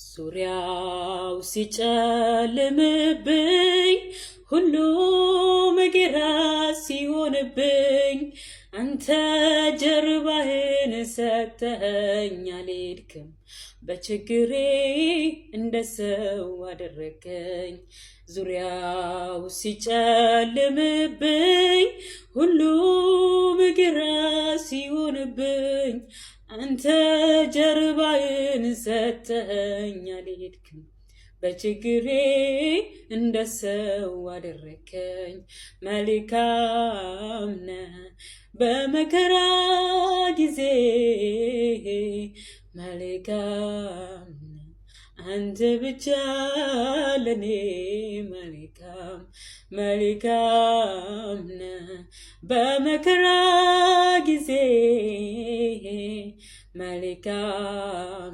ዙሪያው ሲጨልምብኝ ሁሉም ግራ ሲሆንብኝ አንተ ጀርባህን ሰጥተኸኝ አልሄድክም። በችግሬ እንደ ሰው አደረገኝ። ዙሪያው ሲጨልምብኝ ሁሉም ግራ ሲሆንብኝ አንተ ጀርባህን ሰጥተኸኝ አልሄድክም። በችግሬ እንደ ሰው አደረከኝ። መልካም ነህ በመከራ ጊዜ፣ መልካም ነህ አንተ ብቻ ለኔ። መልካም ነህ በመከራ ጊዜ መልካም